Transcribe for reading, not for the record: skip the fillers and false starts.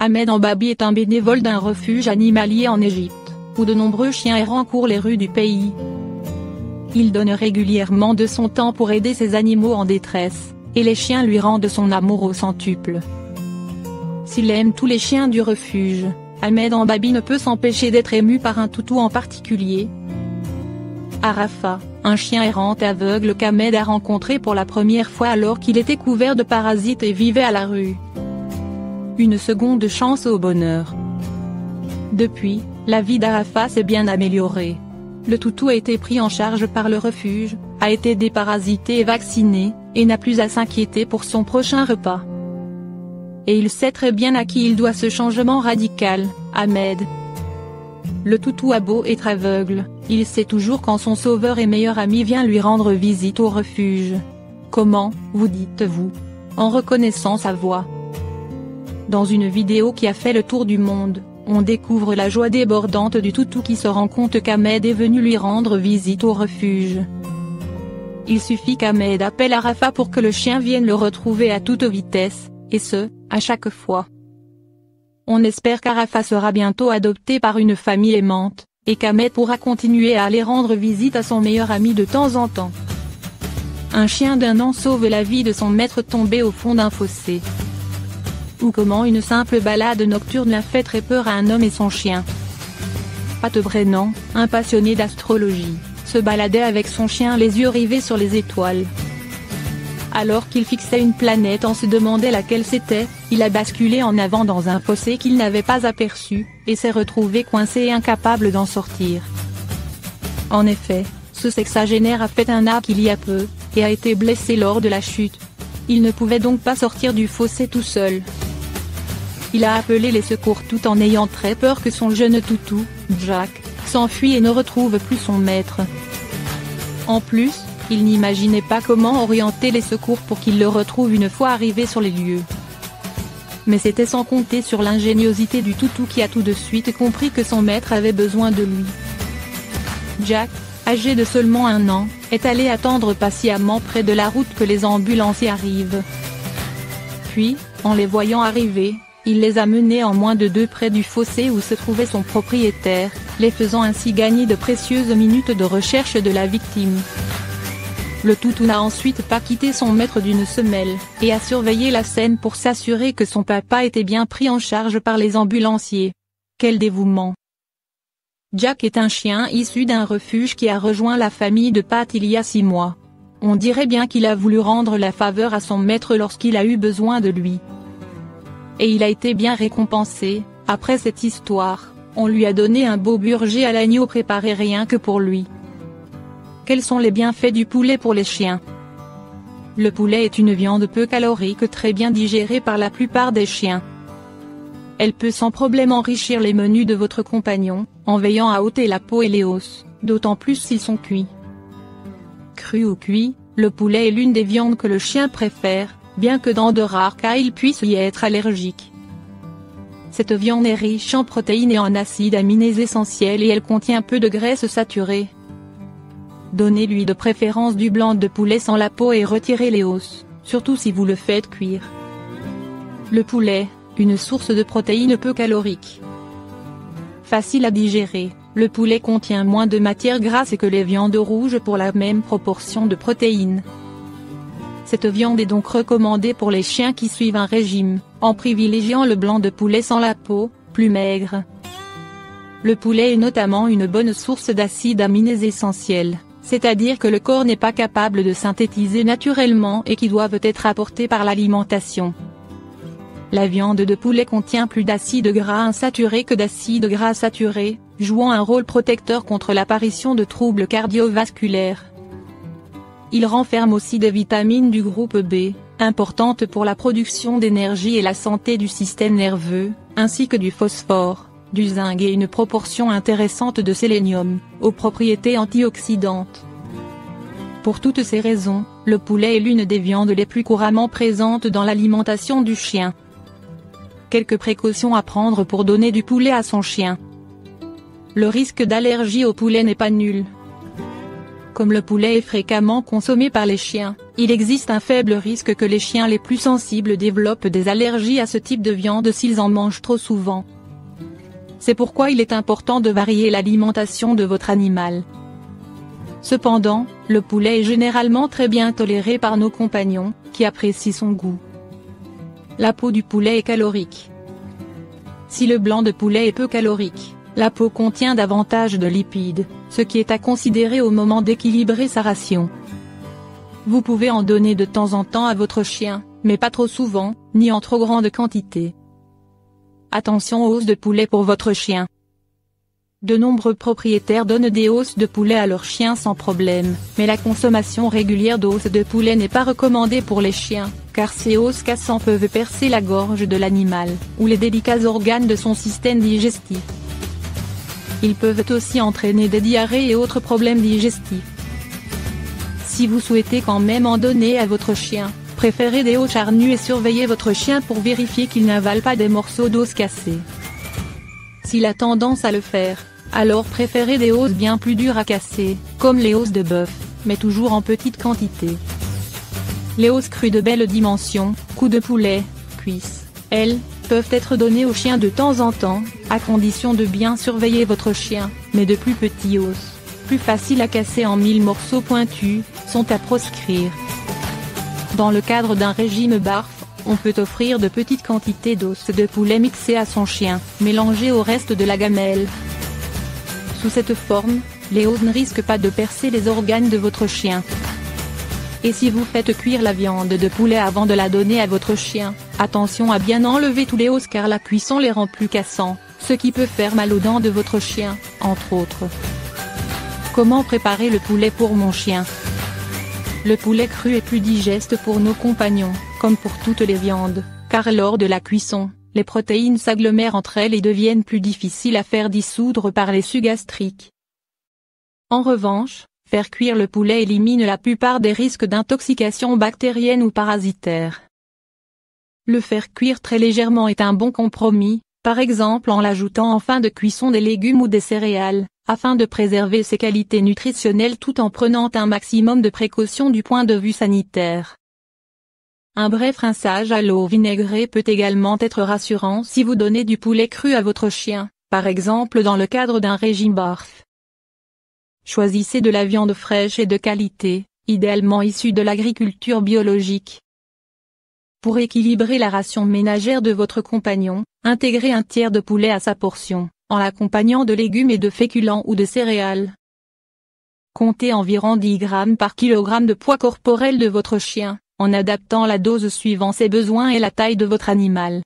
Ahmed Ambabi est un bénévole d'un refuge animalier en Égypte, où de nombreux chiens errants courent les rues du pays. Il donne régulièrement de son temps pour aider ces animaux en détresse, et les chiens lui rendent son amour au centuple. S'il aime tous les chiens du refuge, Ahmed Ambabi ne peut s'empêcher d'être ému par un toutou en particulier. Arafa, un chien errant aveugle qu'Ahmed a rencontré pour la première fois alors qu'il était couvert de parasites et vivait à la rue. Une seconde chance au bonheur. Depuis, la vie d'Arafa s'est bien améliorée. Le toutou a été pris en charge par le refuge, a été déparasité et vacciné, et n'a plus à s'inquiéter pour son prochain repas. Et il sait très bien à qui il doit ce changement radical, Ahmed. Le toutou a beau être aveugle, il sait toujours quand son sauveur et meilleur ami vient lui rendre visite au refuge. Comment, vous dites-vous? En reconnaissant sa voix. Dans une vidéo qui a fait le tour du monde, on découvre la joie débordante du toutou qui se rend compte qu'Ahmed est venu lui rendre visite au refuge. Il suffit qu'Ahmed appelle Arafa pour que le chien vienne le retrouver à toute vitesse, et ce, à chaque fois. On espère qu'Arafa sera bientôt adopté par une famille aimante, et qu'Ahmed pourra continuer à aller rendre visite à son meilleur ami de temps en temps. Un chien d'1 an sauve la vie de son maître tombé au fond d'un fossé. Ou comment une simple balade nocturne a fait très peur à un homme et son chien. Pat Brennan, un passionné d'astrologie, se baladait avec son chien les yeux rivés sur les étoiles. Alors qu'il fixait une planète en se demandait laquelle c'était, il a basculé en avant dans un fossé qu'il n'avait pas aperçu, et s'est retrouvé coincé et incapable d'en sortir. En effet, ce sexagénaire a fait un arc il y a peu, et a été blessé lors de la chute. Il ne pouvait donc pas sortir du fossé tout seul. Il a appelé les secours tout en ayant très peur que son jeune toutou, Jack, s'enfuit et ne retrouve plus son maître. En plus, il n'imaginait pas comment orienter les secours pour qu'il le retrouve une fois arrivé sur les lieux. Mais c'était sans compter sur l'ingéniosité du toutou qui a tout de suite compris que son maître avait besoin de lui. Jack, âgé de seulement 1 an, est allé attendre patiemment près de la route que les ambulanciers arrivent. Puis, en les voyant arriver, il les a menés en moins de 2 près du fossé où se trouvait son propriétaire, les faisant ainsi gagner de précieuses minutes de recherche de la victime. Le toutou n'a ensuite pas quitté son maître d'une semelle, et a surveillé la scène pour s'assurer que son papa était bien pris en charge par les ambulanciers. Quel dévouement! Jack est un chien issu d'un refuge qui a rejoint la famille de Pat il y a 6 mois. On dirait bien qu'il a voulu rendre la faveur à son maître lorsqu'il a eu besoin de lui. Et il a été bien récompensé. Après cette histoire, on lui a donné un beau burger à l'agneau préparé rien que pour lui. Quels sont les bienfaits du poulet pour les chiens? Le poulet est une viande peu calorique très bien digérée par la plupart des chiens. Elle peut sans problème enrichir les menus de votre compagnon, en veillant à ôter la peau et les os, d'autant plus s'ils sont cuits. Cru ou cuit, le poulet est l'une des viandes que le chien préfère, bien que dans de rares cas il puisse y être allergique. Cette viande est riche en protéines et en acides aminés essentiels et elle contient peu de graisses saturées. Donnez-lui de préférence du blanc de poulet sans la peau et retirez les os, surtout si vous le faites cuire. Le poulet, une source de protéines peu caloriques. Facile à digérer, le poulet contient moins de matières grasses que les viandes rouges pour la même proportion de protéines. Cette viande est donc recommandée pour les chiens qui suivent un régime, en privilégiant le blanc de poulet sans la peau, plus maigre. Le poulet est notamment une bonne source d'acides aminés essentiels, c'est-à-dire que le corps n'est pas capable de synthétiser naturellement et qui doivent être apportés par l'alimentation. La viande de poulet contient plus d'acides gras insaturés que d'acides gras saturés, jouant un rôle protecteur contre l'apparition de troubles cardiovasculaires. Il renferme aussi des vitamines du groupe B, importantes pour la production d'énergie et la santé du système nerveux, ainsi que du phosphore, du zinc et une proportion intéressante de sélénium, aux propriétés antioxydantes. Pour toutes ces raisons, le poulet est l'une des viandes les plus couramment présentes dans l'alimentation du chien. Quelques précautions à prendre pour donner du poulet à son chien. Le risque d'allergie au poulet n'est pas nul. Comme le poulet est fréquemment consommé par les chiens, il existe un faible risque que les chiens les plus sensibles développent des allergies à ce type de viande s'ils en mangent trop souvent. C'est pourquoi il est important de varier l'alimentation de votre animal. Cependant, le poulet est généralement très bien toléré par nos compagnons, qui apprécient son goût. La peau du poulet est calorique. Si le blanc de poulet est peu calorique, la peau contient davantage de lipides, ce qui est à considérer au moment d'équilibrer sa ration. Vous pouvez en donner de temps en temps à votre chien, mais pas trop souvent, ni en trop grande quantité. Attention aux os de poulet pour votre chien. De nombreux propriétaires donnent des os de poulet à leurs chiens sans problème, mais la consommation régulière d'os de poulet n'est pas recommandée pour les chiens, car ces os cassants peuvent percer la gorge de l'animal, ou les délicats organes de son système digestif. Ils peuvent aussi entraîner des diarrhées et autres problèmes digestifs. Si vous souhaitez quand même en donner à votre chien, préférez des os charnus et surveillez votre chien pour vérifier qu'il n'avale pas des morceaux d'os cassés. S'il a tendance à le faire, alors préférez des os bien plus durs à casser, comme les os de bœuf, mais toujours en petite quantité. Les os crus de belle dimension, cou de poulet, cuisses, ailes, peuvent être donnés aux chiens de temps en temps, à condition de bien surveiller votre chien, mais de plus petits os, plus faciles à casser en 1000 morceaux pointus, sont à proscrire. Dans le cadre d'un régime BARF, on peut offrir de petites quantités d'os de poulet mixés à son chien, mélangés au reste de la gamelle. Sous cette forme, les os ne risquent pas de percer les organes de votre chien. Et si vous faites cuire la viande de poulet avant de la donner à votre chien, attention à bien enlever tous les os car la cuisson les rend plus cassants, ce qui peut faire mal aux dents de votre chien, entre autres. Comment préparer le poulet pour mon chien? Le poulet cru est plus digeste pour nos compagnons, comme pour toutes les viandes, car lors de la cuisson, les protéines s'agglomèrent entre elles et deviennent plus difficiles à faire dissoudre par les sucs gastriques. En revanche, faire cuire le poulet élimine la plupart des risques d'intoxication bactérienne ou parasitaire. Le faire cuire très légèrement est un bon compromis, par exemple en l'ajoutant en fin de cuisson des légumes ou des céréales, afin de préserver ses qualités nutritionnelles tout en prenant un maximum de précautions du point de vue sanitaire. Un bref rinçage à l'eau vinaigrée peut également être rassurant si vous donnez du poulet cru à votre chien, par exemple dans le cadre d'un régime BARF. Choisissez de la viande fraîche et de qualité, idéalement issue de l'agriculture biologique. Pour équilibrer la ration ménagère de votre compagnon, intégrez un tiers de poulet à sa portion, en l'accompagnant de légumes et de féculents ou de céréales. Comptez environ 10 grammes par kilogramme de poids corporel de votre chien, en adaptant la dose suivant ses besoins et la taille de votre animal.